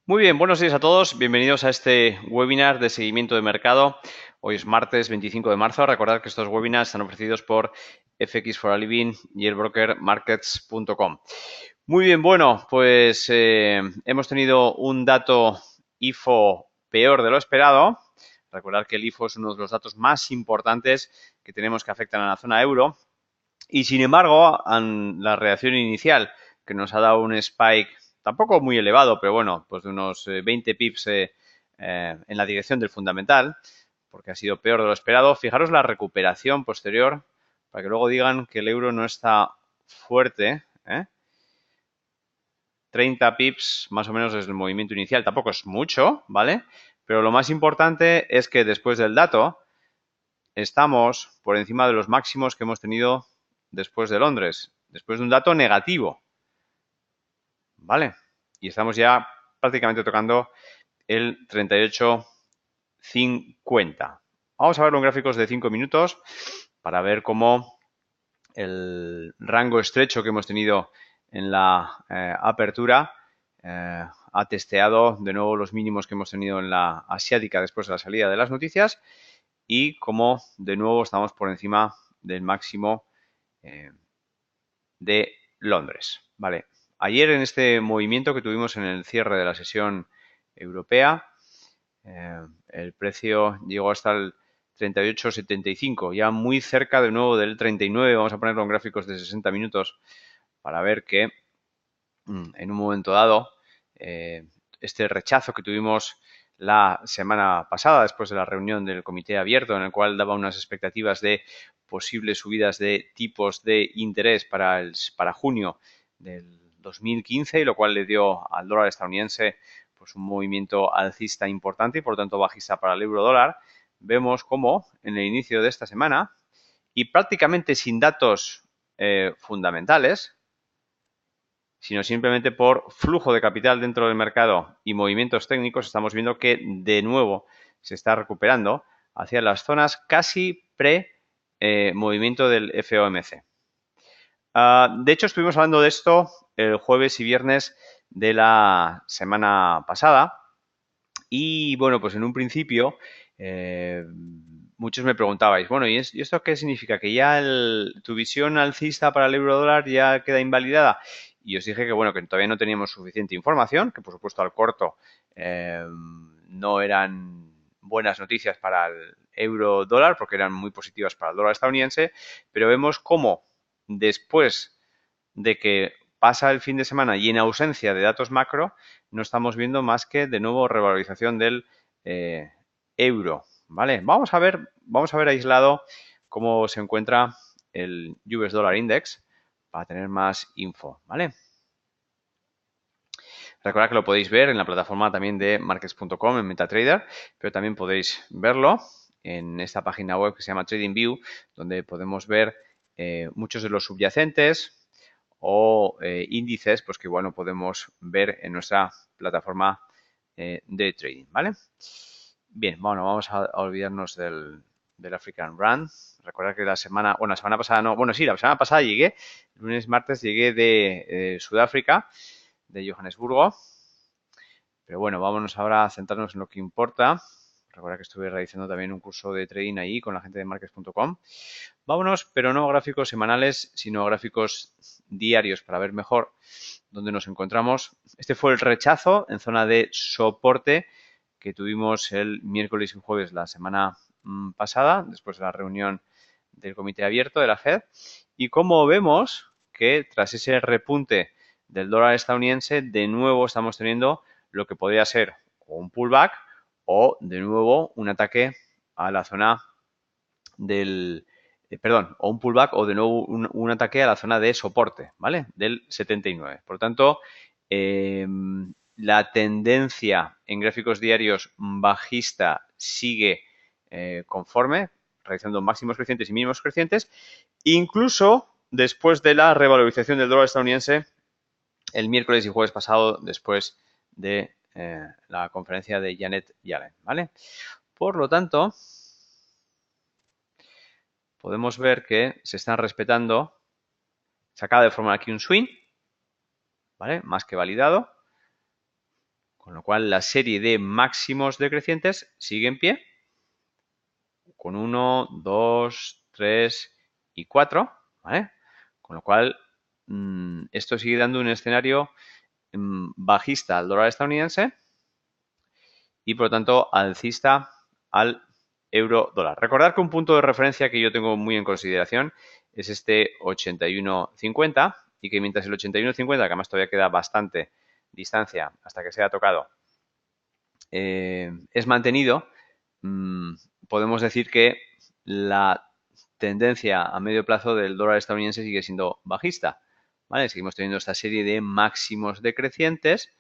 Muy bien, buenos días a todos. Bienvenidos a este webinar de seguimiento de mercado. Hoy es martes 25 de marzo. Recordad que estos webinars están ofrecidos por FX for a Living y el broker markets.com. Muy bien, bueno, pues hemos tenido un dato IFO peor de lo esperado. Recordad que el IFO es uno de los datos más importantes que tenemos que afectan a la zona euro. Y sin embargo, la reacción inicial que nos ha dado un spike tampoco muy elevado, pero bueno, pues de unos 20 pips en la dirección del fundamental, porque ha sido peor de lo esperado. Fijaros la recuperación posterior, para que luego digan que el euro no está fuerte. 30 pips más o menos desde el movimiento inicial, tampoco es mucho, ¿vale? Pero lo más importante es que después del dato estamos por encima de los máximos que hemos tenido después de Londres, después de un dato negativo, ¿vale? Y estamos ya prácticamente tocando el 38,50. Vamos a verlo en gráficos de 5 minutos para ver cómo el rango estrecho que hemos tenido en la apertura ha testeado de nuevo los mínimos que hemos tenido en la asiática después de la salida de las noticias y cómo de nuevo estamos por encima del máximo de Londres. Vale. Ayer en este movimiento que tuvimos en el cierre de la sesión europea, el precio llegó hasta el 38,75, ya muy cerca de nuevo del 39. Vamos a ponerlo en gráficos de 60 minutos para ver que en un momento dado este rechazo que tuvimos la semana pasada después de la reunión del comité abierto en el cual daba unas expectativas de posibles subidas de tipos de interés para junio del 2015 y lo cual le dio al dólar estadounidense pues un movimiento alcista importante y por lo tanto bajista para el euro dólar. Vemos cómo en el inicio de esta semana y prácticamente sin datos fundamentales, sino simplemente por flujo de capital dentro del mercado y movimientos técnicos, estamos viendo que de nuevo se está recuperando hacia las zonas casi pre-movimiento del FOMC. De hecho, estuvimos hablando de esto el jueves y viernes de la semana pasada y, bueno, pues en un principio muchos me preguntabais, bueno, ¿y esto qué significa? ¿Que ya tu visión alcista para el euro dólar ya queda invalidada? Y os dije que, bueno, que todavía no teníamos suficiente información, que por supuesto al corto no eran buenas noticias para el euro dólar porque eran muy positivas para el dólar estadounidense, pero vemos cómo después de que pasa el fin de semana y en ausencia de datos macro, no estamos viendo más que de nuevo revalorización del euro, ¿vale? Vamos a ver aislado cómo se encuentra el US Dollar Index para tener más info, ¿vale? Recordad que lo podéis ver en la plataforma también de markets.com en MetaTrader, pero también podéis verlo en esta página web que se llama TradingView, donde podemos ver muchos de los subyacentes o índices pues que igual no podemos ver en nuestra plataforma de trading, ¿vale? Bien, bueno, vamos a olvidarnos del African Rand. Recordad que la semana pasada no, bueno, sí, la semana pasada llegué, lunes, martes llegué de Sudáfrica, de Johannesburgo. Pero bueno, vámonos ahora a centrarnos en lo que importa. Recuerda que estuve realizando también un curso de trading ahí con la gente de markets.com. Vámonos, pero no a gráficos semanales, sino a gráficos diarios para ver mejor dónde nos encontramos. Este fue el rechazo en zona de soporte que tuvimos el miércoles y jueves la semana pasada, después de la reunión del comité abierto de la Fed. Y como vemos que tras ese repunte del dólar estadounidense, de nuevo estamos teniendo lo que podría ser un pullback o de nuevo un ataque a la zona del, o un pullback o de nuevo un ataque a la zona de soporte, ¿vale? Del 79. Por lo tanto, la tendencia en gráficos diarios bajista sigue conforme, realizando máximos crecientes y mínimos crecientes, incluso después de la revalorización del dólar estadounidense el miércoles y jueves pasado, después de la conferencia de Janet Yellen, ¿vale? Por lo tanto, podemos ver que se están respetando, se acaba de formar aquí un swing, ¿vale? Más que validado, Con lo cual, la serie de máximos decrecientes sigue en pie con 1, 2, 3 y 4, ¿vale? Con lo cual, esto sigue dando un escenario bajista al dólar estadounidense y, por lo tanto, alcista al euro dólar. Recordad que un punto de referencia que yo tengo muy en consideración es este 81.50 y que mientras el 81.50, que además todavía queda bastante distancia hasta que sea tocado, es mantenido, podemos decir que la tendencia a medio plazo del dólar estadounidense sigue siendo bajista, ¿vale? Seguimos teniendo esta serie de máximos decrecientes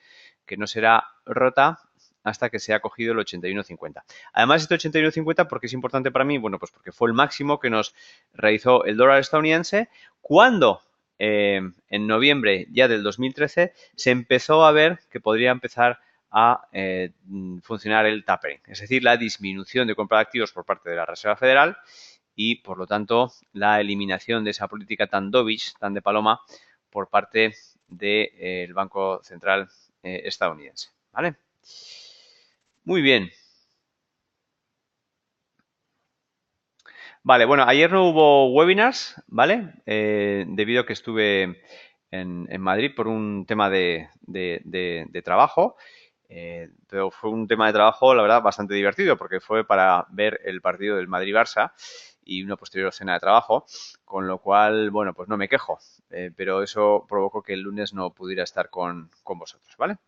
que no será rota hasta que se ha cogido el 81.50. Además, este 81.50, ¿por qué es importante para mí? Bueno, pues porque fue el máximo que nos realizó el dólar estadounidense cuando en noviembre ya del 2013 se empezó a ver que podría empezar a funcionar el tapering, es decir, la disminución de compra de activos por parte de la Reserva Federal y, por lo tanto, la eliminación de esa política tan dovish, tan de paloma, por parte del Banco Central estadounidense. ¿Vale? Muy bien. Vale, bueno, ayer no hubo webinars, ¿vale? Debido a que estuve en Madrid por un tema de trabajo. Pero fue un tema de trabajo, la verdad, bastante divertido porque fue para ver el partido del Madrid-Barça y una posterior cena de trabajo, con lo cual, bueno, pues no me quejo, pero eso provocó que el lunes no pudiera estar con vosotros, ¿vale?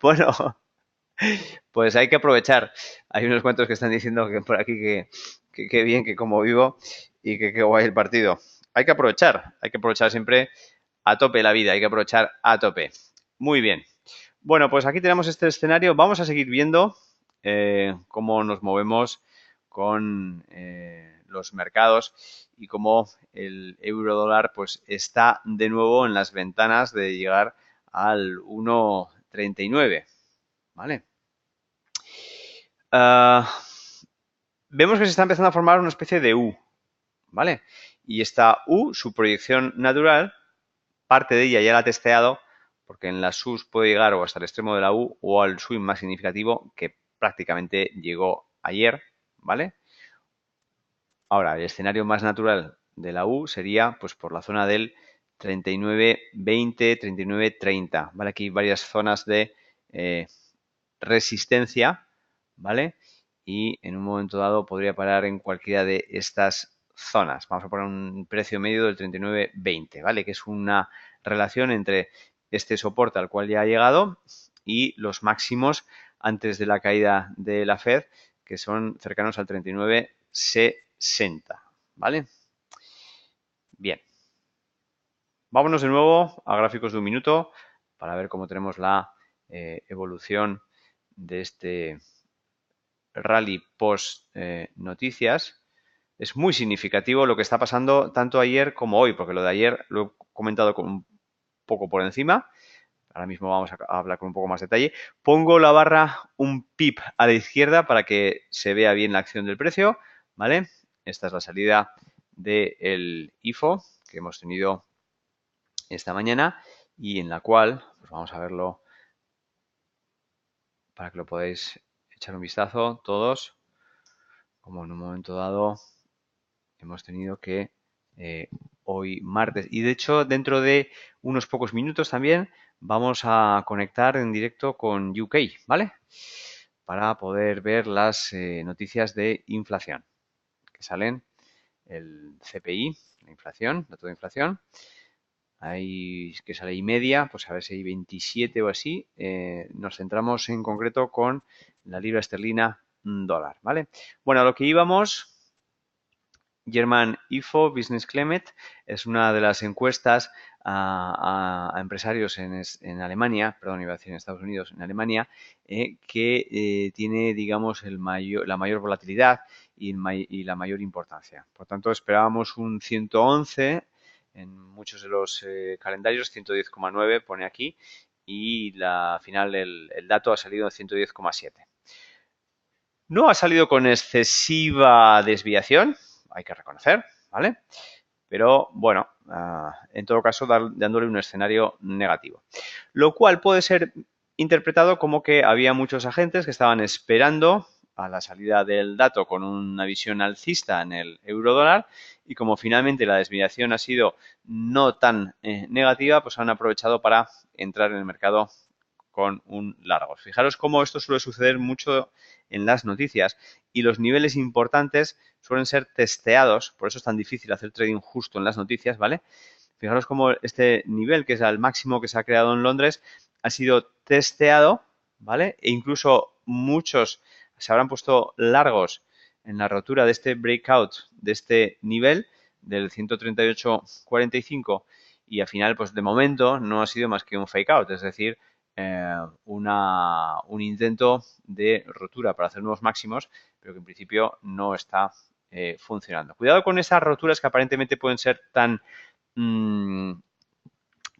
Bueno, pues hay que aprovechar. Hay unos cuantos que están diciendo que por aquí que bien, que como vivo y que guay el partido. Hay que aprovechar siempre a tope la vida, hay que aprovechar a tope. Muy bien. Bueno, pues aquí tenemos este escenario. Vamos a seguir viendo cómo nos movemos con los mercados y cómo el euro dólar pues está de nuevo en las ventanas de llegar al 1,39. ¿Vale? Vemos que se está empezando a formar una especie de U, ¿vale? Y esta U, su proyección natural, parte de ella ya la ha testeado, porque en las U's puede llegar o hasta el extremo de la U o al swing más significativo, que prácticamente llegó ayer, ¿vale? Ahora, el escenario más natural de la U sería pues por la zona del 39.20, 39.30, ¿vale? Aquí hay varias zonas de resistencia, ¿vale? Y en un momento dado podría parar en cualquiera de estas zonas. Vamos a poner un precio medio del 39.20, ¿vale? Que es una relación entre este soporte al cual ya ha llegado y los máximos antes de la caída de la Fed, que son cercanos al 39.60, ¿vale? Bien. Vámonos de nuevo a gráficos de un minuto para ver cómo tenemos la evolución de este rally post noticias. Es muy significativo lo que está pasando tanto ayer como hoy, porque lo de ayer lo he comentado con un poco por encima. Ahora mismo vamos a hablar con un poco más de detalle. Pongo la barra un pip a la izquierda para que se vea bien la acción del precio, ¿vale? Esta es la salida del IFO que hemos tenido esta mañana y en la cual, pues vamos a verlo para que lo podáis echar un vistazo todos, como en un momento dado hemos tenido que hoy martes, y de hecho dentro de unos pocos minutos también vamos a conectar en directo con UK, ¿vale? Para poder ver las noticias de inflación que salen, el CPI, la inflación, dato de inflación, hay que sale y media, pues a ver si hay 27 o así. Nos centramos en concreto con la libra esterlina dólar, ¿vale? Bueno, a lo que íbamos, German IFO Business Climate es una de las encuestas a empresarios en Alemania, perdón, iba a decir en Estados Unidos, en Alemania, que tiene, digamos, la mayor volatilidad y la mayor importancia. Por tanto, esperábamos un 111 en muchos de los calendarios, 110,9 pone aquí, y la final el dato ha salido en 110,7. No ha salido con excesiva desviación, hay que reconocer, ¿vale? pero bueno, en todo caso dándole un escenario negativo. Lo cual puede ser interpretado como que había muchos agentes que estaban esperando a la salida del dato con una visión alcista en el euro dólar y como finalmente la desviación ha sido no tan negativa, pues han aprovechado para entrar en el mercado con un largo. Fijaros cómo esto suele suceder mucho en las noticias y los niveles importantes suelen ser testeados, por eso es tan difícil hacer trading justo en las noticias, ¿vale? Fijaros cómo este nivel, que es el máximo que se ha creado en Londres, ha sido testeado, ¿vale? E incluso muchos se habrán puesto largos en la rotura de este breakout, de este nivel, del 138.45 y al final, pues de momento no ha sido más que un fake out, es decir, un intento de rotura para hacer nuevos máximos, pero que en principio no está funcionando. Cuidado con esas roturas que aparentemente pueden ser tan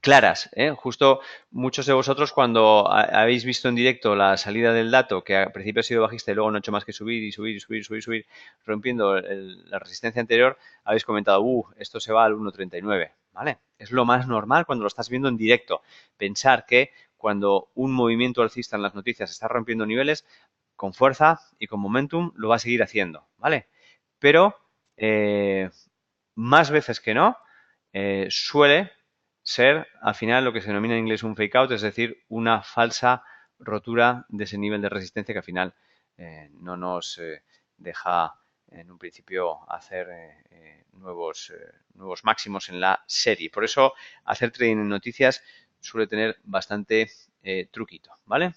claras. Justo muchos de vosotros cuando habéis visto en directo la salida del dato, que al principio ha sido bajista y luego no ha hecho más que subir y subir y subir y subir, subir, rompiendo la resistencia anterior, habéis comentado, esto se va al 1.39, ¿vale? Es lo más normal cuando lo estás viendo en directo. Pensar que cuando un movimiento alcista en las noticias está rompiendo niveles, con fuerza y con momentum lo va a seguir haciendo, ¿vale? Pero más veces que no, suele ser al final lo que se denomina en inglés un fake out, es decir, una falsa rotura de ese nivel de resistencia que al final no nos deja en un principio hacer nuevos máximos en la serie. Por eso hacer trading en noticias suele tener bastante truquito, ¿vale?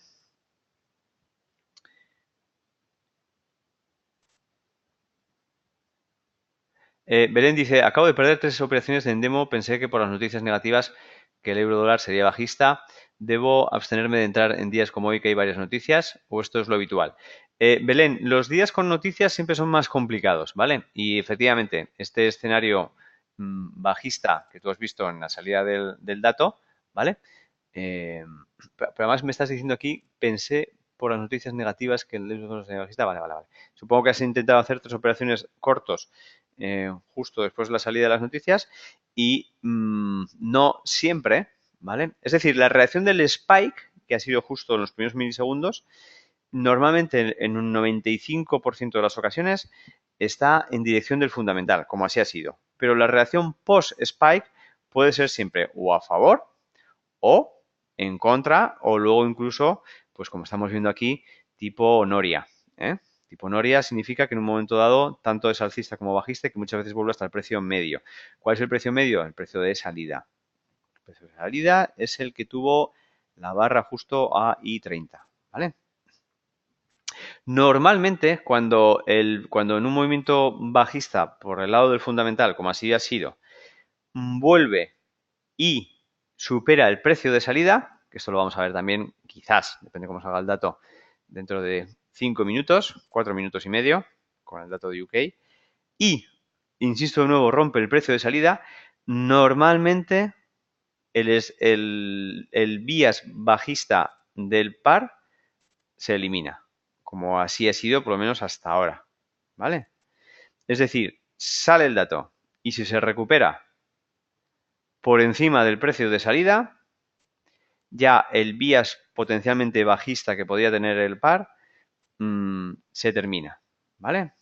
Belén dice, acabo de perder 3 operaciones en demo, pensé que por las noticias negativas que el euro dólar sería bajista. ¿Debo abstenerme de entrar en días como hoy que hay varias noticias o esto es lo habitual? Belén, los días con noticias siempre son más complicados, ¿vale? Y efectivamente, este escenario bajista que tú has visto en la salida del dato, ¿vale? Eh, pero además me estás diciendo aquí, pensé por las noticias negativas que el euro sería bajista. Vale, vale, vale. Supongo que has intentado hacer 3 operaciones cortos justo después de la salida de las noticias y no siempre, ¿vale? Es decir, la reacción del spike, que ha sido justo en los primeros milisegundos, normalmente en un 95% de las ocasiones está en dirección del fundamental, como así ha sido. Pero la reacción post-spike puede ser siempre o a favor o en contra o luego incluso, pues como estamos viendo aquí, tipo Noria, ¿eh? Tipo Noria significa que en un momento dado tanto es alcista como bajista y que muchas veces vuelve hasta el precio medio. ¿Cuál es el precio medio? El precio de salida. El precio de salida es el que tuvo la barra justo a I30, ¿vale? Normalmente cuando en un movimiento bajista por el lado del fundamental, como así ha sido, vuelve y supera el precio de salida, que esto lo vamos a ver también, quizás, depende cómo salga el dato, dentro de 5 minutos, 4 minutos y medio, con el dato de UK, y, insisto de nuevo, rompe el precio de salida, normalmente el bias bajista del par se elimina, como así ha sido por lo menos hasta ahora, ¿vale? Es decir, sale el dato y si se recupera por encima del precio de salida, ya el bias potencialmente bajista que podría tener el par se termina, ¿vale?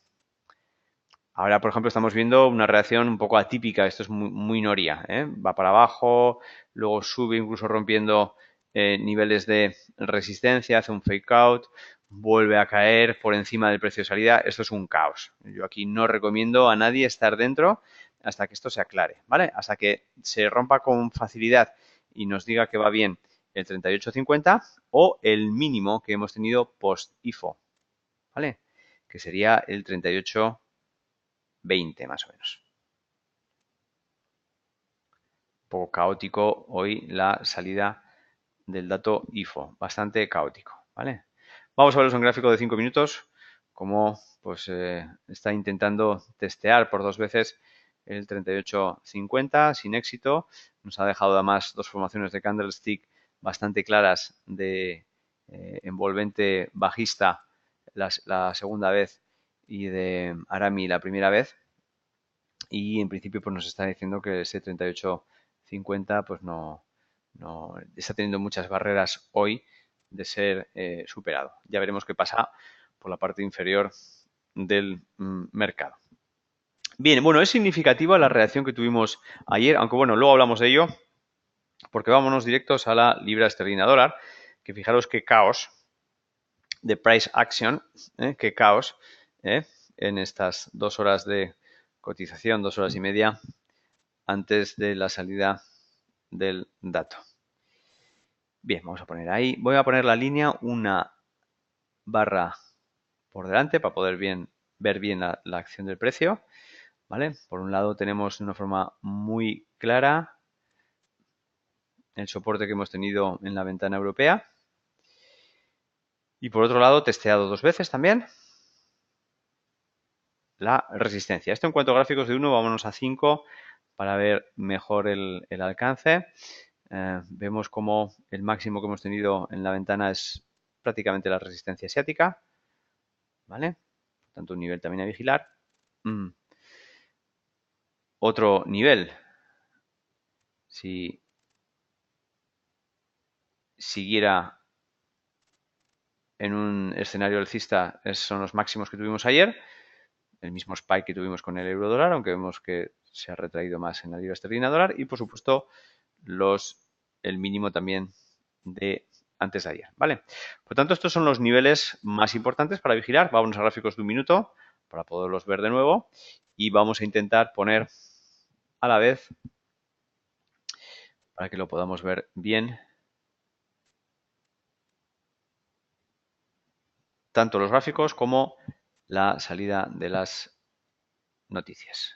Ahora, por ejemplo, estamos viendo una reacción un poco atípica, esto es muy Noria, ¿eh? Va para abajo, luego sube incluso rompiendo niveles de resistencia, hace un fake out, vuelve a caer por encima del precio de salida, esto es un caos. Yo aquí no recomiendo a nadie estar dentro hasta que esto se aclare, ¿vale? Hasta que se rompa con facilidad y nos diga que va bien el 38.50 o el mínimo que hemos tenido post-IFO, ¿vale? Que sería el 38.20 más o menos. Un poco caótico hoy la salida del dato IFO, bastante caótico, ¿vale? Vamos a verlos en gráfico de 5 minutos, como pues está intentando testear por 2 veces el 38.50 sin éxito. Nos ha dejado además 2 formaciones de candlestick bastante claras de envolvente bajista la segunda vez y de Arami la primera vez. y en principio pues nos está diciendo que ese 38,50 pues no está teniendo muchas barreras hoy de ser superado. Ya veremos qué pasa por la parte inferior del mercado. Bien, bueno, es significativa la reacción que tuvimos ayer, aunque bueno, luego hablamos de ello, porque vámonos directos a la libra esterlina dólar, que fijaros qué caos de price action, qué caos en estas 2 horas de cotización, 2 horas y media antes de la salida del dato. Bien, vamos a poner ahí. Voy a poner la línea una barra por delante para poder ver bien la acción del precio. ¿Vale? Por un lado tenemos de una forma muy clara el soporte que hemos tenido en la ventana europea. Y por otro lado, testeado 2 veces también la resistencia. Esto en cuanto a gráficos de 1, vámonos a 5 para ver mejor el alcance. Vemos como el máximo que hemos tenido en la ventana es prácticamente la resistencia asiática. ¿Vale? Por tanto, un nivel también a vigilar. Otro nivel, si siguiera en un escenario alcista, son los máximos que tuvimos ayer. El mismo spike que tuvimos con el euro dólar, aunque vemos que se ha retraído más en la libra esterlina dólar. Y por supuesto, el mínimo también de antes de ayer, ¿vale? Por tanto, estos son los niveles más importantes para vigilar. Vamos a gráficos de 1 minuto para poderlos ver de nuevo y vamos a intentar poner a la vez para que lo podamos ver bien tanto los gráficos como la salida de las noticias.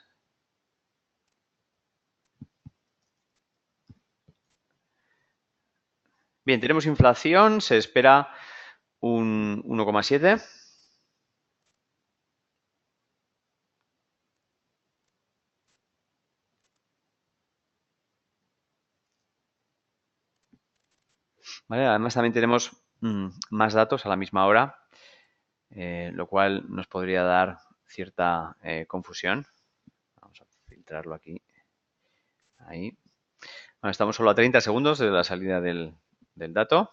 Bien, tenemos inflación, se espera un 1,7. ¿Vale? Además también tenemos más datos a la misma hora, lo cual nos podría dar cierta confusión. Vamos a filtrarlo aquí. Ahí. Bueno, estamos solo a 30 segundos de la salida del dato.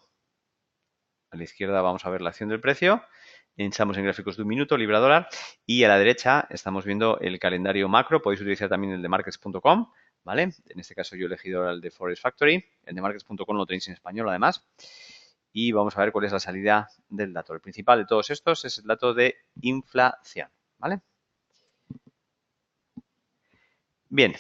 A la izquierda vamos a ver la acción del precio. Estamos en gráficos de 1 minuto, libra dólar. Y a la derecha estamos viendo el calendario macro. Podéis utilizar también el de markets.com, ¿vale? En este caso yo he elegido el de Forex Factory. El de markets.com lo tenéis en español además. Y vamos a ver cuál es la salida del dato. El principal de todos estos es el dato de inflación, ¿vale? Bien.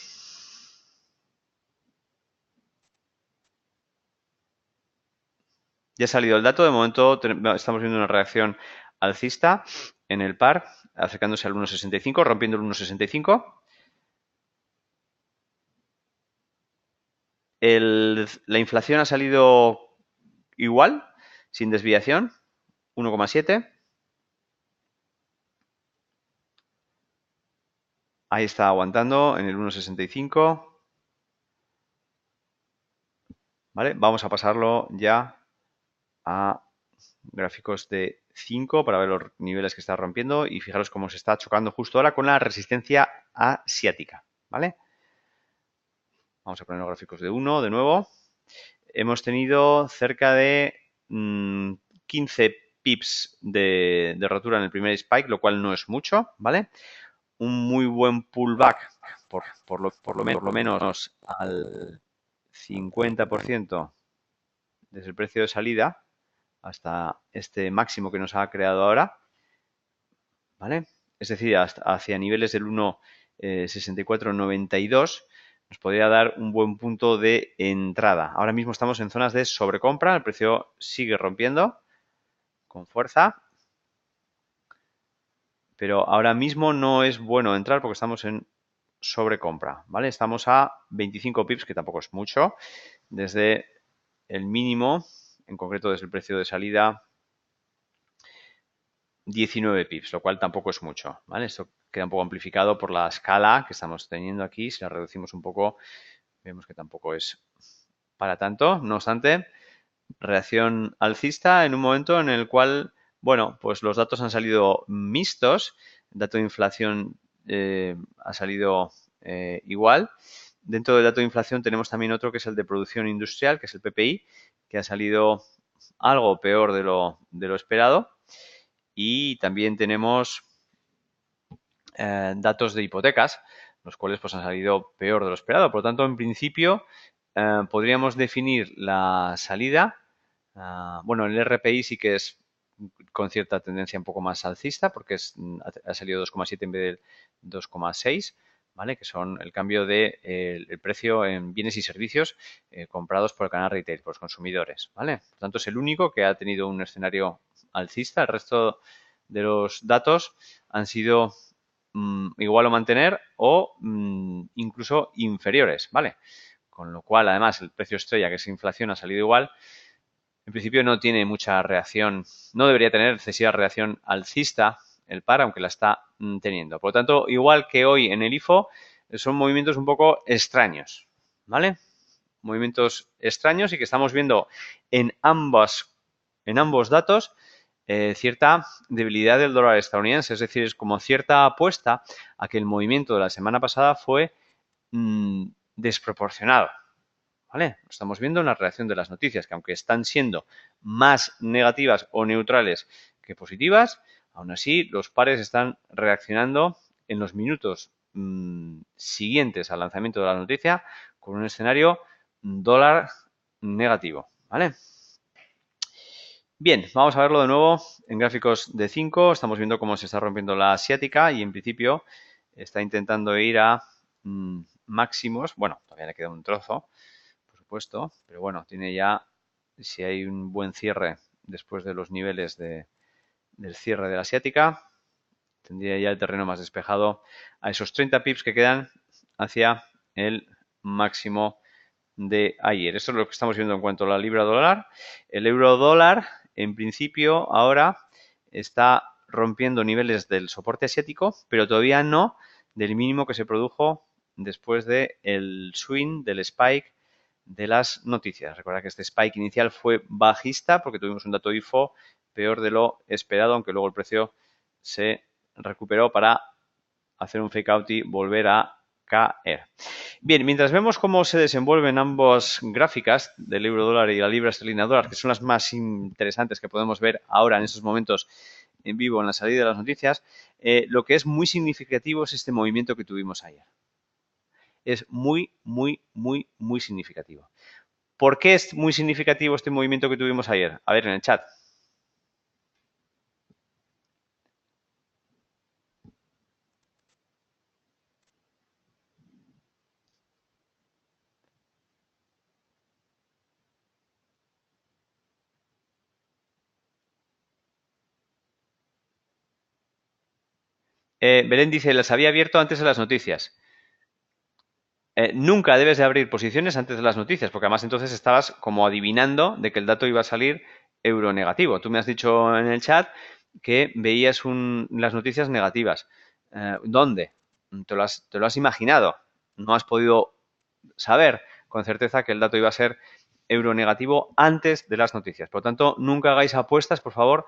Ya ha salido el dato. De momento estamos viendo una reacción alcista en el par, acercándose al 1,65, rompiendo el 1,65. La inflación ha salido igual, sin desviación, 1,7. Ahí está aguantando en el 1,65. ¿Vale? Vamos a pasarlo ya a gráficos de 5 para ver los niveles que está rompiendo y fijaros cómo se está chocando justo ahora con la resistencia asiática. ¿Vale? Vamos a poner los gráficos de 1 de nuevo. Hemos tenido cerca de 15 pips de rotura en el primer spike, lo cual no es mucho, ¿vale? Un muy buen pullback, por lo menos al 50% desde el precio de salida hasta este máximo que nos ha creado ahora, ¿vale? Es decir, hasta hacia niveles del 1,6492 nos podría dar un buen punto de entrada. Ahora mismo estamos en zonas de sobrecompra, el precio sigue rompiendo con fuerza, pero ahora mismo no es bueno entrar porque estamos en sobrecompra, ¿vale? Estamos a 25 pips, que tampoco es mucho, desde el mínimo, en concreto desde el precio de salida, 19 pips, lo cual tampoco es mucho, ¿vale? Esto queda un poco amplificado por la escala que estamos teniendo aquí. Si la reducimos un poco, vemos que tampoco es para tanto. No obstante, reacción alcista en un momento en el cual, bueno, pues los datos han salido mixtos. El dato de inflación ha salido igual. Dentro del dato de inflación tenemos también otro que es el de producción industrial, que es el PPI, que ha salido algo peor de lo esperado. Y también tenemos datos de hipotecas, los cuales pues han salido peor de lo esperado. Por lo tanto, en principio, podríamos definir la salida. Bueno, el RPI sí que es con cierta tendencia un poco más alcista, porque ha salido 2,7 en vez de 2,6, ¿vale? Que son el cambio de el precio en bienes y servicios comprados por el canal retail, por los consumidores, ¿vale? Por tanto, es el único que ha tenido un escenario alcista. El resto de los datos han sido igual o mantener o incluso inferiores, ¿vale? Con lo cual, además, el precio estrella, que es inflación, ha salido igual. En principio no tiene mucha reacción, no debería tener excesiva reacción alcista el par, aunque la está teniendo. Por lo tanto, igual que hoy en el IFO, son movimientos un poco extraños, ¿vale? Movimientos extraños y que estamos viendo en ambos datos cierta debilidad del dólar estadounidense, es decir, es como cierta apuesta a que el movimiento de la semana pasada fue desproporcionado. ¿Vale? Lo estamos viendo en la reacción de las noticias, que aunque están siendo más negativas o neutrales que positivas, aún así los pares están reaccionando en los minutos siguientes al lanzamiento de la noticia con un escenario dólar negativo, ¿vale? Bien, vamos a verlo de nuevo en gráficos de 5. Estamos viendo cómo se está rompiendo la asiática y en principio está intentando ir a máximos. Bueno, todavía le queda un trozo, por supuesto, pero bueno, tiene ya, si hay un buen cierre después de los niveles del cierre de la asiática, tendría ya el terreno más despejado a esos 30 pips que quedan hacia el máximo de ayer. Esto es lo que estamos viendo en cuanto a la libra dólar. El euro dólar, en principio, ahora está rompiendo niveles del soporte asiático, pero todavía no del mínimo que se produjo después del swing, del spike de las noticias. Recuerda que este spike inicial fue bajista porque tuvimos un dato IFO peor de lo esperado, aunque luego el precio se recuperó para hacer un fake out y volver a caer. Bien, mientras vemos cómo se desenvuelven ambas gráficas del euro dólar y la libra esterlina dólar, que son las más interesantes que podemos ver ahora en estos momentos en vivo en la salida de las noticias, lo que es muy significativo es este movimiento que tuvimos ayer. Es muy, muy, muy, muy significativo. ¿Por qué es muy significativo este movimiento que tuvimos ayer? A ver, en el chat. Belén dice, las había abierto antes de las noticias. Nunca debes de abrir posiciones antes de las noticias, porque además entonces estabas como adivinando de que el dato iba a salir euro negativo. Tú me has dicho en el chat que veías las noticias negativas. ¿Dónde? Te lo has imaginado. No has podido saber con certeza que el dato iba a ser euro negativo antes de las noticias. Por lo tanto, nunca hagáis apuestas, por favor,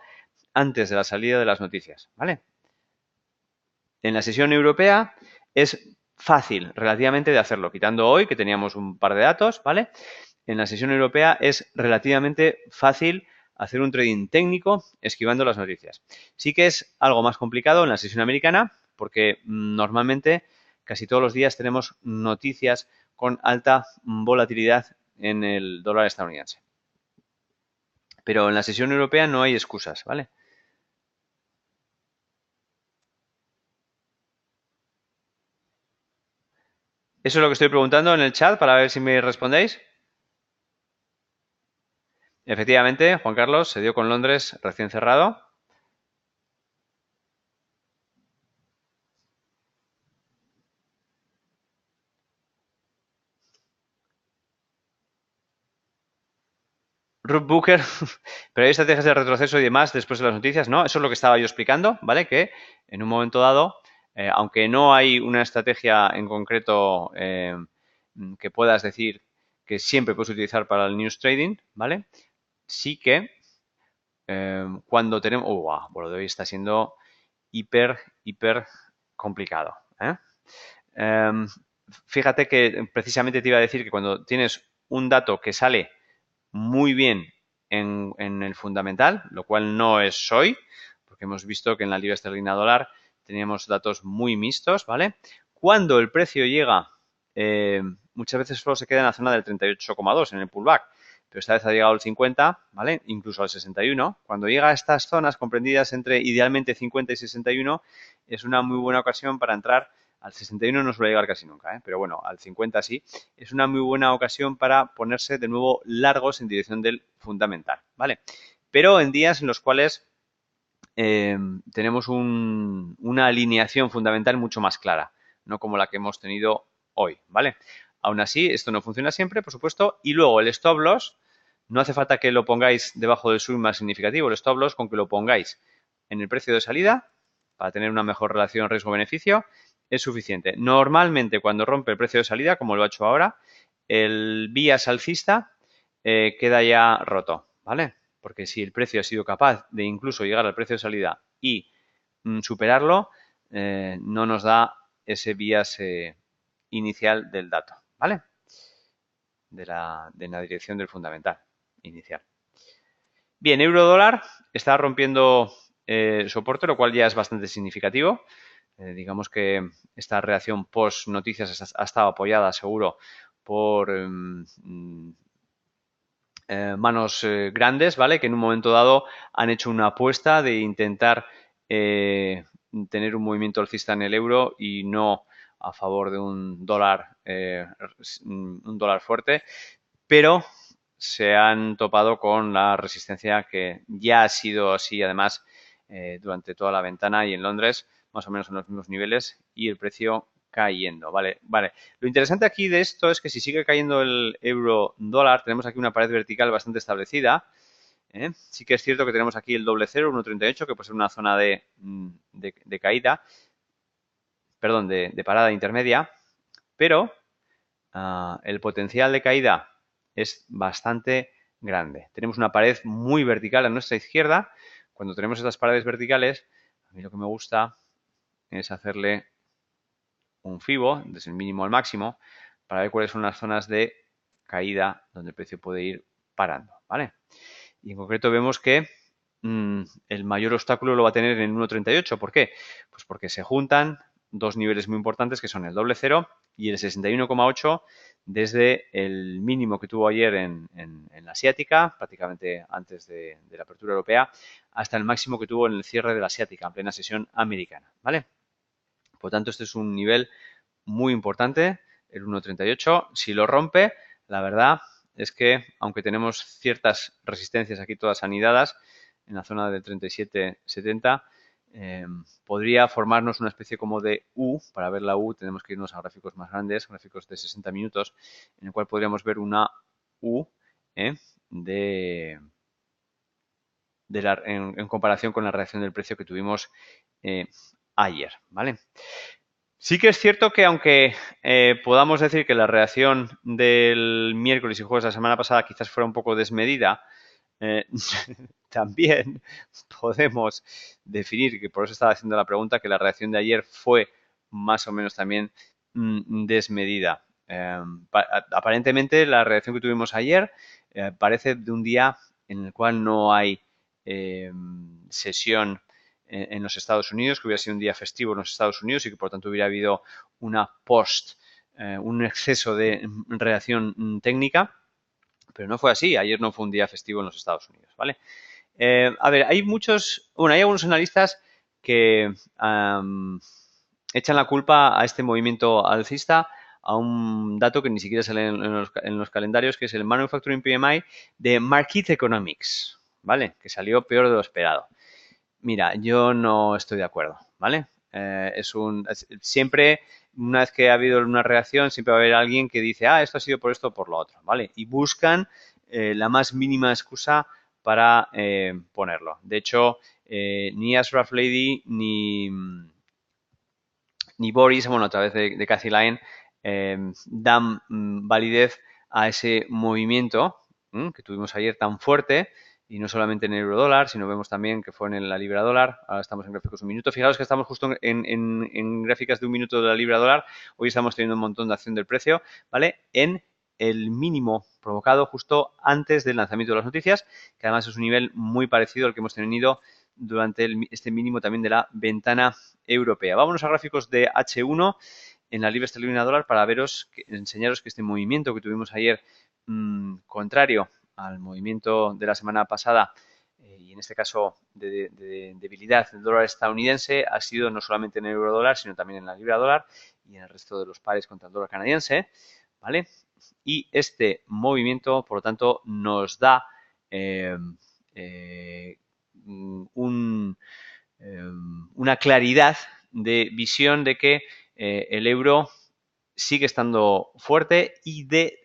antes de la salida de las noticias, ¿vale? En la sesión europea es fácil relativamente de hacerlo, quitando hoy que teníamos un par de datos, ¿vale? En la sesión europea es relativamente fácil hacer un trading técnico esquivando las noticias. Sí que es algo más complicado en la sesión americana porque normalmente casi todos los días tenemos noticias con alta volatilidad en el dólar estadounidense. Pero en la sesión europea no hay excusas, ¿vale? Eso es lo que estoy preguntando en el chat para ver si me respondéis. Efectivamente, Juan Carlos se dio con Londres recién cerrado. Root Booker, pero hay estrategias de retroceso y demás después de las noticias, ¿no? Eso es lo que estaba yo explicando, ¿vale? Que en un momento dado, aunque no hay una estrategia en concreto que puedas decir que siempre puedes utilizar para el news trading, ¿vale? Sí que cuando tenemos... bueno, de hoy está siendo hiper complicado. ¿eh? Fíjate que precisamente te iba a decir que cuando tienes un dato que sale muy bien en el fundamental, lo cual no es hoy, porque hemos visto que en la libra esterlina dólar teníamos datos muy mixtos, ¿vale? Cuando el precio llega, muchas veces solo se queda en la zona del 38,2 en el pullback, pero esta vez ha llegado al 50, ¿vale? Incluso al 61. Cuando llega a estas zonas comprendidas entre idealmente 50 y 61, es una muy buena ocasión para entrar. Al 61 no suele llegar casi nunca, pero bueno, al 50 sí. Es una muy buena ocasión para ponerse de nuevo largos en dirección del fundamental, ¿vale? Pero en días en los cuales tenemos una alineación fundamental mucho más clara, no como la que hemos tenido hoy, ¿vale? Aún así, esto no funciona siempre, por supuesto, y luego el stop loss, no hace falta que lo pongáis debajo del swing más significativo, el stop loss con que lo pongáis en el precio de salida, para tener una mejor relación riesgo-beneficio, es suficiente. Normalmente cuando rompe el precio de salida, como lo ha hecho ahora, el bias alcista queda ya roto, ¿vale? Porque si el precio ha sido capaz de incluso llegar al precio de salida y superarlo, no nos da ese bias inicial del dato, ¿vale? De la dirección del fundamental inicial. Bien, euro-dólar está rompiendo soporte, lo cual ya es bastante significativo. Digamos que esta reacción post noticias ha estado apoyada, seguro, por manos grandes, ¿vale? Que en un momento dado han hecho una apuesta de intentar tener un movimiento alcista en el euro y no a favor de un dólar fuerte, pero se han topado con la resistencia que ya ha sido así, además, durante toda la ventana y en Londres, más o menos en los mismos niveles, y el precio cayendo, ¿vale? Lo interesante aquí de esto es que si sigue cayendo el euro dólar, tenemos aquí una pared vertical bastante establecida. Sí que es cierto que tenemos aquí el doble cero, 1,38, que puede ser una zona de caída, perdón, de parada intermedia, pero el potencial de caída es bastante grande. Tenemos una pared muy vertical a nuestra izquierda. Cuando tenemos estas paredes verticales, a mí lo que me gusta es hacerle un FIBO, desde el mínimo al máximo, para ver cuáles son las zonas de caída donde el precio puede ir parando, ¿vale? Y en concreto vemos que el mayor obstáculo lo va a tener en 1,38. ¿Por qué? Pues porque se juntan dos niveles muy importantes que son el doble cero y el 61,8 desde el mínimo que tuvo ayer en la asiática, prácticamente antes de la apertura europea, hasta el máximo que tuvo en el cierre de la asiática, en plena sesión americana, ¿vale? Por tanto, este es un nivel muy importante, el 1,38. Si lo rompe, la verdad es que, aunque tenemos ciertas resistencias aquí todas anidadas, en la zona del 37,70, podría formarnos una especie como de U. Para ver la U tenemos que irnos a gráficos más grandes, gráficos de 60 minutos, en el cual podríamos ver una U en comparación con la reacción del precio que tuvimos ayer, ¿vale? Sí que es cierto que aunque podamos decir que la reacción del miércoles y jueves de la semana pasada quizás fuera un poco desmedida, también podemos definir, que por eso estaba haciendo la pregunta, que la reacción de ayer fue más o menos también desmedida. Aparentemente la reacción que tuvimos ayer parece de un día en el cual no hay sesión en los Estados Unidos, que hubiera sido un día festivo en los Estados Unidos y que por tanto hubiera habido un exceso de reacción técnica, pero no fue así. Ayer no fue un día festivo en los Estados Unidos, ¿vale? A ver, hay algunos analistas que echan la culpa a este movimiento alcista a un dato que ni siquiera sale en los calendarios, que es el Manufacturing PMI de Market Economics, ¿vale? Que salió peor de lo esperado. Mira, yo no estoy de acuerdo, ¿vale? Siempre, una vez que ha habido una reacción, siempre va a haber alguien que dice, esto ha sido por esto o por lo otro, ¿vale? Y buscan la más mínima excusa para ponerlo. De hecho, ni Ashraf Lady ni Boris, bueno, a través de Cathy Lyon, dan validez a ese movimiento que tuvimos ayer tan fuerte, y no solamente en el euro dólar, sino vemos también que fue en la libra dólar. Ahora estamos en gráficos de un minuto. Fijaros que estamos justo en gráficas de un minuto de la libra dólar. Hoy estamos teniendo un montón de acción del precio, ¿vale? En el mínimo provocado justo antes del lanzamiento de las noticias, que además es un nivel muy parecido al que hemos tenido durante este mínimo también de la ventana europea. Vámonos a gráficos de H1 en la libra esterlina dólar para enseñaros que este movimiento que tuvimos ayer contrario al movimiento de la semana pasada y en este caso de debilidad del dólar estadounidense ha sido no solamente en el euro dólar, sino también en la libra dólar y en el resto de los pares contra el dólar canadiense, ¿vale? Y este movimiento, por lo tanto, nos da una claridad de visión de que el euro sigue estando fuerte y de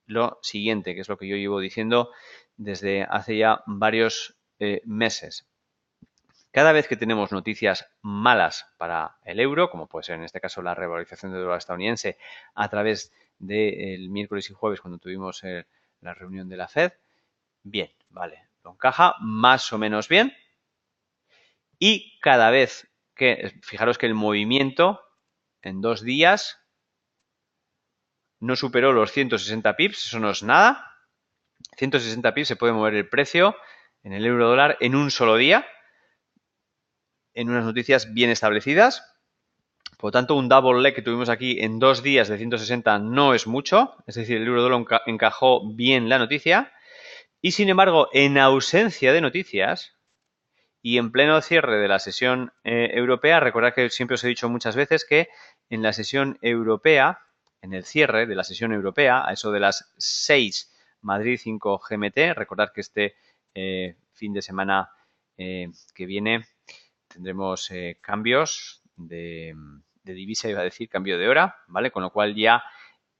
lo siguiente, que es lo que yo llevo diciendo desde hace ya varios meses. Cada vez que tenemos noticias malas para el euro, como puede ser en este caso la revalorización del dólar estadounidense a través del miércoles y jueves cuando tuvimos la reunión de la Fed, bien, vale, lo encaja más o menos bien. Y cada vez que, fijaros que el movimiento en 2 días no superó los 160 pips, eso no es nada. 160 pips se puede mover el precio en el euro dólar en un solo día, en unas noticias bien establecidas. Por lo tanto, un double leg que tuvimos aquí en 2 días de 160 no es mucho, es decir, el euro dólar encajó bien la noticia. Y sin embargo, en ausencia de noticias y en pleno cierre de la sesión europea, recordad que siempre os he dicho muchas veces que en la sesión europea, en el cierre de la sesión europea, a eso de las 6 Madrid 5 GMT, recordad que este fin de semana que viene tendremos cambios de divisa, iba a decir, cambio de hora, ¿vale? Con lo cual ya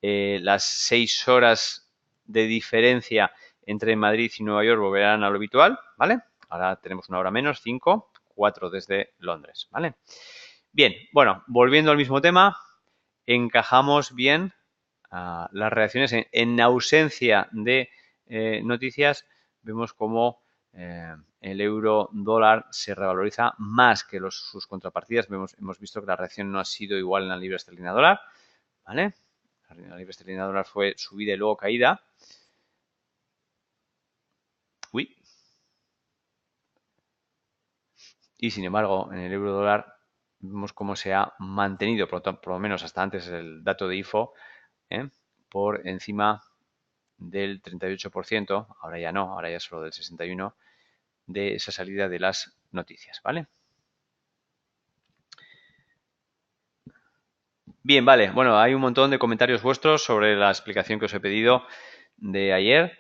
las 6 horas de diferencia entre Madrid y Nueva York volverán a lo habitual, ¿vale? Ahora tenemos una hora menos, 5, 4 desde Londres, ¿vale? Bien, bueno, volviendo al mismo tema, encajamos bien las reacciones en ausencia de noticias, vemos cómo el euro dólar se revaloriza más que sus contrapartidas. Hemos visto que la reacción no ha sido igual en la libra esterlina dólar, ¿vale? La libra esterlina dólar fue subida y luego caída. Uy. Y sin embargo, en el euro dólar vemos cómo se ha mantenido, por lo menos hasta antes del dato de IFO, por encima del 38%, ahora ya no, ahora ya solo del 61%, de esa salida de las noticias, ¿vale? Bien, vale. Bueno, hay un montón de comentarios vuestros sobre la explicación que os he pedido de ayer.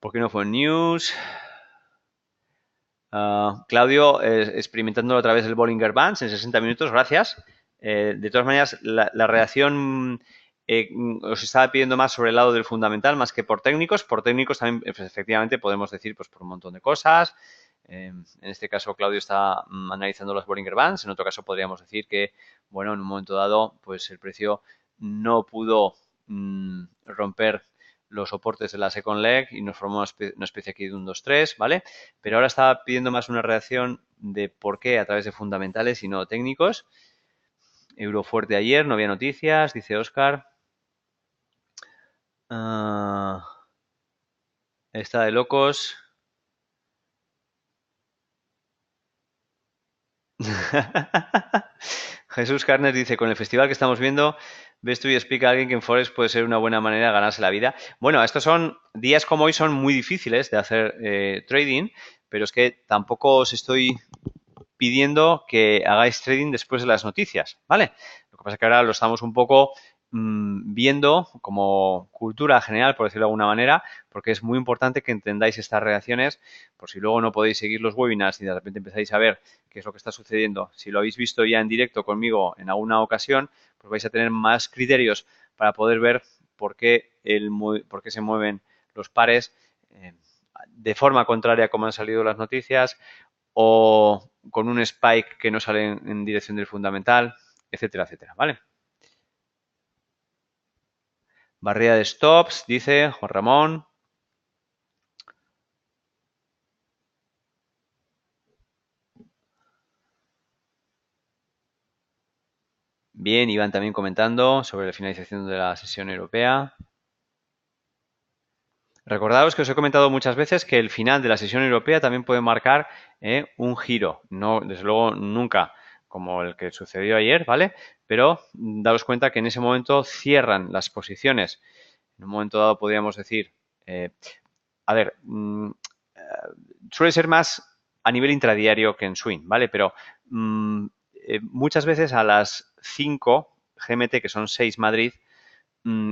¿Por qué no fue news? Claudio, experimentándolo a través del Bollinger Bands en 60 minutos, gracias. De todas maneras, la reacción os estaba pidiendo más sobre el lado del fundamental más que por técnicos. Por técnicos también, pues, efectivamente, podemos decir pues por un montón de cosas. En este caso, Claudio está analizando los Bollinger Bands. En otro caso, podríamos decir que, bueno, en un momento dado, pues el precio no pudo romper los soportes de la second leg y nos formó una especie aquí de un 2-3, ¿vale? Pero ahora estaba pidiendo más una reacción de por qué a través de fundamentales y no técnicos. Euro fuerte ayer, no había noticias, dice Oscar. Está de locos. Jesús Carnes dice, con el festival que estamos viendo, ves tú y explica a alguien que en Forex puede ser una buena manera de ganarse la vida. Bueno, estos son días como hoy son muy difíciles de hacer trading, pero es que tampoco os estoy pidiendo que hagáis trading después de las noticias, ¿vale? Lo que pasa es que ahora lo estamos un poco viendo como cultura general, por decirlo de alguna manera, porque es muy importante que entendáis estas reacciones, por si luego no podéis seguir los webinars y de repente empezáis a ver qué es lo que está sucediendo. Si lo habéis visto ya en directo conmigo en alguna ocasión, pues vais a tener más criterios para poder ver por qué se mueven los pares de forma contraria a como han salido las noticias o con un spike que no sale en dirección del fundamental, etcétera, etcétera, ¿vale? Barrera de stops, dice Juan Ramón. Bien, Iván también comentando sobre la finalización de la sesión europea. Recordaos que os he comentado muchas veces que el final de la sesión europea también puede marcar un giro. No, desde luego, nunca como el que sucedió ayer, ¿vale? Pero daos cuenta que en ese momento cierran las posiciones. En un momento dado podríamos decir, a ver, suele ser más a nivel intradiario que en swing, ¿vale? Pero muchas veces a las 5 GMT, que son 6 Madrid,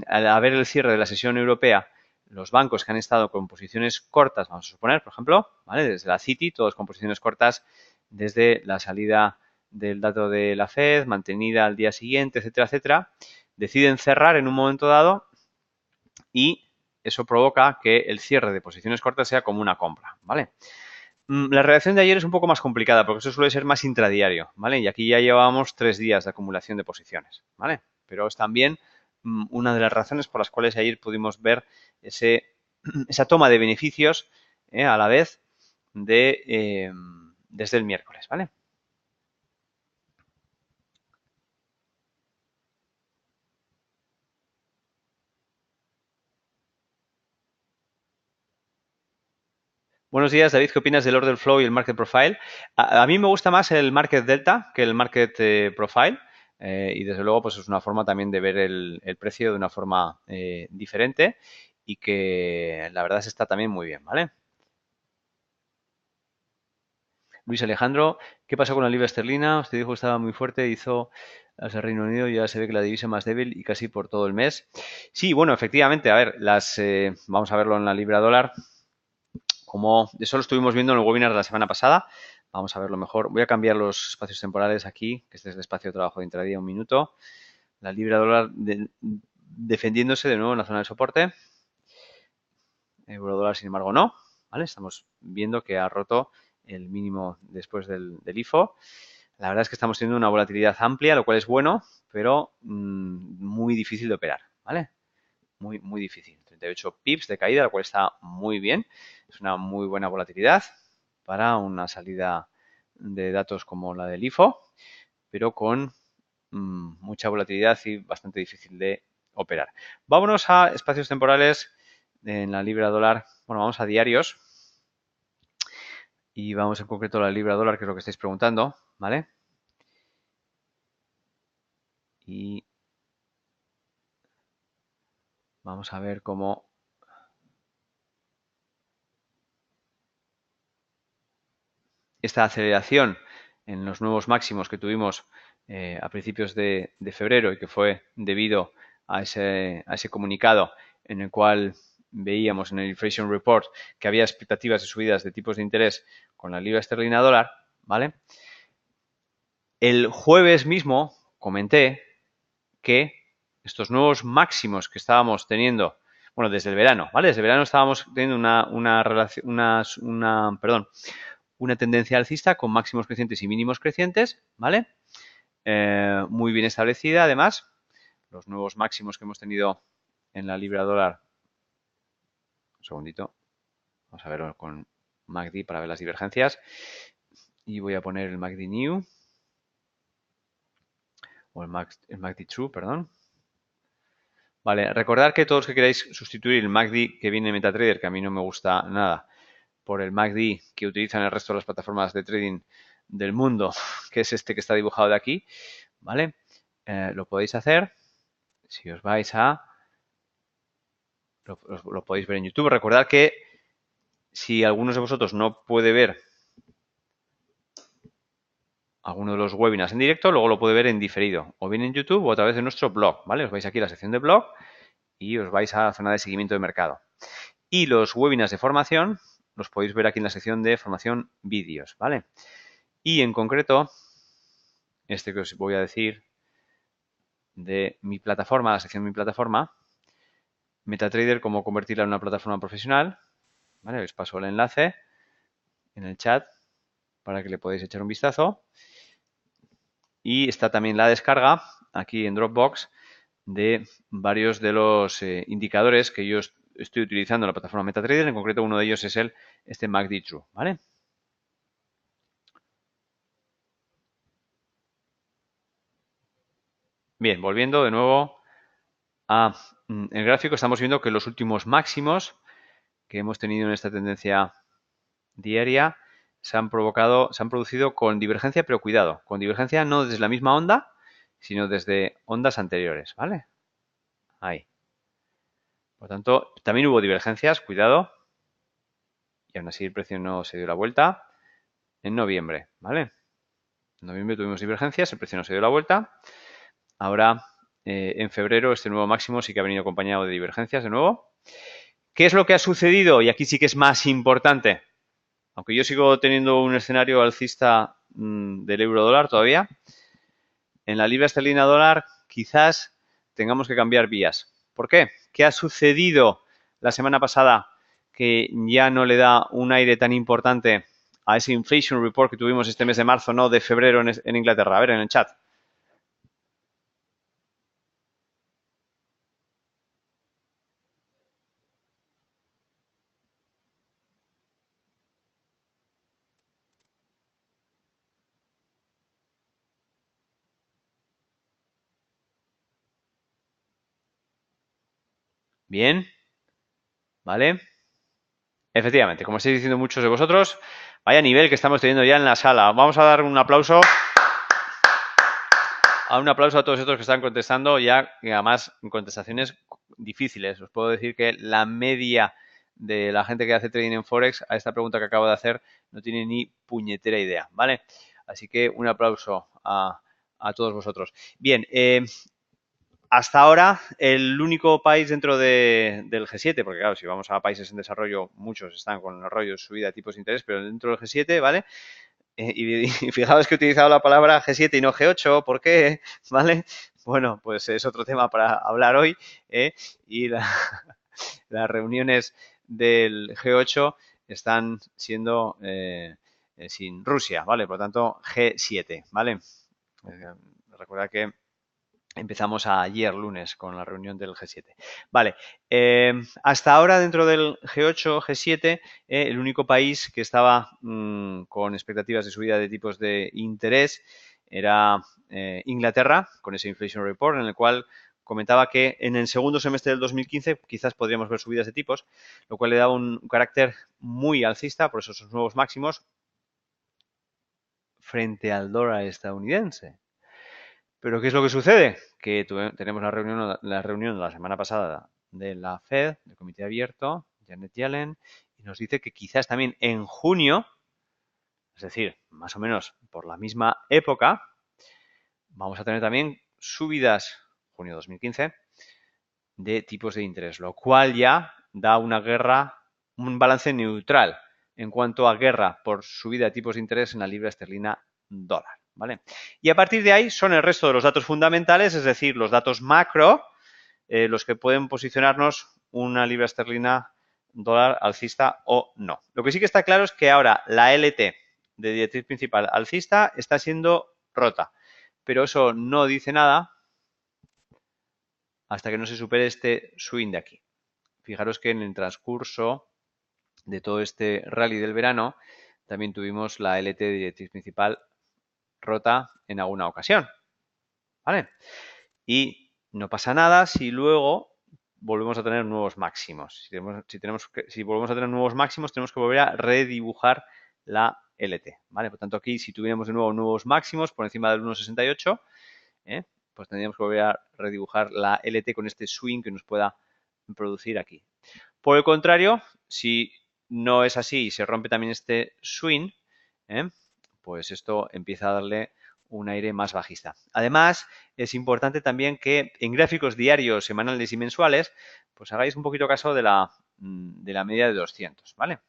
al haber el cierre de la sesión europea, los bancos que han estado con posiciones cortas, vamos a suponer, por ejemplo, ¿vale? Desde la Citi, todos con posiciones cortas desde la salida del dato de la Fed, mantenida al día siguiente, etcétera, etcétera, deciden cerrar en un momento dado y eso provoca que el cierre de posiciones cortas sea como una compra, ¿vale? La reacción de ayer es un poco más complicada porque eso suele ser más intradiario, ¿vale? Y aquí ya llevábamos 3 días de acumulación de posiciones, ¿vale? Pero es también una de las razones por las cuales ayer pudimos ver esa toma de beneficios a la vez desde el miércoles, ¿vale? Buenos días, David. ¿Qué opinas del Order Flow y el Market Profile? A mí me gusta más el Market Delta que el Market Profile. Y desde luego, pues es una forma también de ver el precio de una forma diferente y que la verdad se está también muy bien, ¿vale? Luis Alejandro, ¿qué pasó con la libra esterlina? Usted dijo que estaba muy fuerte, hizo hacia Reino Unido y ya se ve que la divisa más débil y casi por todo el mes. Sí, bueno, efectivamente, a ver, vamos a verlo en la libra dólar. Como eso lo estuvimos viendo en el webinar de la semana pasada, vamos a verlo mejor. Voy a cambiar los espacios temporales aquí, que este es el espacio de trabajo de intradía, un minuto. La libra dólar defendiéndose de nuevo en la zona de soporte. Euro dólar, sin embargo, no. ¿Vale? Estamos viendo que ha roto el mínimo después del IFO. La verdad es que estamos teniendo una volatilidad amplia, lo cual es bueno, pero muy difícil de operar, ¿vale? Muy, muy difícil. 38 pips de caída, lo cual está muy bien. Es una muy buena volatilidad para una salida de datos como la del IFO, pero con mucha volatilidad y bastante difícil de operar. Vámonos a espacios temporales en la libra dólar. Bueno, vamos a diarios y vamos en concreto a la libra dólar, que es lo que estáis preguntando, ¿vale? Y vamos a ver cómo esta aceleración en los nuevos máximos que tuvimos a principios de febrero y que fue debido a ese comunicado en el cual veíamos en el Inflation Report que había expectativas de subidas de tipos de interés con la libra esterlina dólar, ¿vale? El jueves mismo comenté que estos nuevos máximos que estábamos teniendo, bueno, desde el verano, ¿vale? Desde el verano estábamos teniendo una relación, perdón, una tendencia alcista con máximos crecientes y mínimos crecientes, ¿vale? Muy bien establecida, además. Los nuevos máximos que hemos tenido en la libra dólar. Un segundito. Vamos a verlo con MACD para ver las divergencias. Y voy a poner el MACD New. O el MACD True, perdón. Vale, recordad que todos los que queráis sustituir el MACD que viene en MetaTrader, que a mí no me gusta nada, por el MACD que utilizan el resto de las plataformas de trading del mundo, que es este que está dibujado de aquí, ¿vale? Lo podéis hacer si os vais a... Lo podéis ver en YouTube. Recordad que si algunos de vosotros no puede ver alguno de los webinars en directo, luego lo puede ver en diferido, o bien en YouTube o a través de nuestro blog, ¿vale? Os vais aquí a la sección de blog y os vais a la zona de seguimiento de mercado. Y los webinars de formación los podéis ver aquí en la sección de formación vídeos, ¿vale? Y en concreto, este que os voy a decir de mi plataforma, la sección de mi plataforma, MetaTrader, cómo convertirla en una plataforma profesional, ¿vale? Os paso el enlace en el chat para que le podáis echar un vistazo. Y está también la descarga aquí en Dropbox de varios de los indicadores que yo estoy utilizando en la plataforma MetaTrader. En concreto, uno de ellos es este MACD True, ¿vale? Bien, volviendo de nuevo a el gráfico, estamos viendo que los últimos máximos que hemos tenido en esta tendencia diaria se han producido con divergencia, pero cuidado, con divergencia no desde la misma onda, sino desde ondas anteriores, ¿vale? Ahí. Por tanto, también hubo divergencias, cuidado, y aún así el precio no se dio la vuelta en noviembre, ¿vale? En noviembre tuvimos divergencias, el precio no se dio la vuelta. Ahora, en febrero, este nuevo máximo sí que ha venido acompañado de divergencias de nuevo. ¿Qué es lo que ha sucedido? Y aquí sí que es más importante. Aunque yo sigo teniendo un escenario alcista del euro dólar todavía, en la libra esterlina dólar quizás tengamos que cambiar vías. ¿Por qué? ¿Qué ha sucedido la semana pasada que ya no le da un aire tan importante a ese inflation report que tuvimos este mes de marzo, no de febrero en Inglaterra? A ver, en el chat. Bien, ¿vale? Efectivamente, como estáis diciendo muchos de vosotros, vaya nivel que estamos teniendo ya en la sala. Vamos a dar un aplauso a todos estos que están contestando ya, y además en contestaciones difíciles. Os puedo decir que la media de la gente que hace trading en Forex a esta pregunta que acabo de hacer no tiene ni puñetera idea, ¿vale? Así que un aplauso a todos vosotros. Bien, hasta ahora, el único país dentro del G7, porque claro, si vamos a países en desarrollo, muchos están con el rollo de subida de tipos de interés, pero dentro del G7, ¿vale? Y fijaos que he utilizado la palabra G7 y no G8, ¿por qué? ¿Vale? Bueno, pues es otro tema para hablar hoy. Y las reuniones del G8 están siendo sin Rusia, ¿vale? Por lo tanto, G7, ¿vale? Recuerda que empezamos ayer lunes con la reunión del G7. Vale, hasta ahora dentro del G8, G7, el único país que estaba con expectativas de subida de tipos de interés era Inglaterra, con ese Inflation Report, en el cual comentaba que en el segundo semestre del 2015 quizás podríamos ver subidas de tipos, lo cual le da un carácter muy alcista, por eso esos nuevos máximos, frente al dólar estadounidense. Pero ¿qué es lo que sucede? Que tenemos la reunión de la semana pasada de la Fed, del Comité Abierto, Janet Yellen, y nos dice que quizás también en junio, es decir, más o menos por la misma época, vamos a tener también subidas, junio 2015, de tipos de interés, lo cual ya da un balance neutral en cuanto a guerra por subida de tipos de interés en la libra esterlina dólar, ¿vale? Y a partir de ahí son el resto de los datos fundamentales, es decir, los datos macro, los que pueden posicionarnos una libra esterlina dólar alcista o no. Lo que sí que está claro es que ahora la LT de directriz principal alcista está siendo rota, pero eso no dice nada hasta que no se supere este swing de aquí. Fijaros que en el transcurso de todo este rally del verano también tuvimos la LT de directriz principal rota en alguna ocasión, ¿vale? Y no pasa nada si luego volvemos a tener nuevos máximos. Si volvemos a tener nuevos máximos, tenemos que volver a redibujar la LT, ¿vale? Por tanto, aquí si tuviéramos de nuevo nuevos máximos por encima del 1,68, pues tendríamos que volver a redibujar la LT con este swing que nos pueda producir aquí. Por el contrario, si no es así y se rompe también este swing, pues esto empieza a darle un aire más bajista. Además, es importante también que en gráficos diarios, semanales y mensuales, pues hagáis un poquito caso de la media de 200, ¿vale?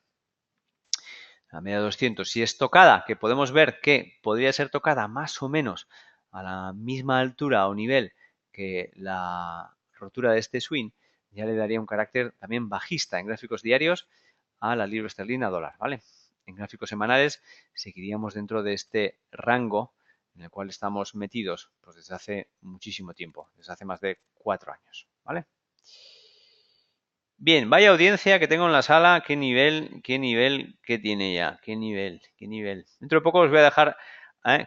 La media de 200, si es tocada, que podemos ver que podría ser tocada más o menos a la misma altura o nivel que la rotura de este swing, ya le daría un carácter también bajista en gráficos diarios a la libra esterlina dólar, ¿vale? En gráficos semanales seguiríamos dentro de este rango en el cual estamos metidos pues desde hace muchísimo tiempo, desde hace más de 4 años, ¿vale? Bien, vaya audiencia que tengo en la sala, qué nivel que tiene ya, qué nivel. Dentro de poco os voy a dejar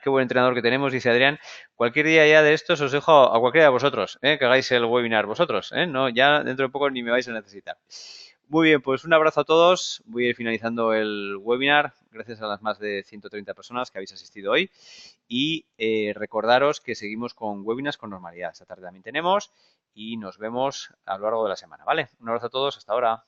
Qué buen entrenador que tenemos, dice Adrián. Cualquier día ya de estos os dejo a cualquiera de vosotros, que hagáis el webinar vosotros, No, ya dentro de poco ni me vais a necesitar. Muy bien, pues un abrazo a todos. Voy a ir finalizando el webinar. Gracias a las más de 130 personas que habéis asistido hoy. Y recordaros que seguimos con webinars con normalidad. Esta tarde también tenemos y nos vemos a lo largo de la semana, ¿vale? Un abrazo a todos. Hasta ahora.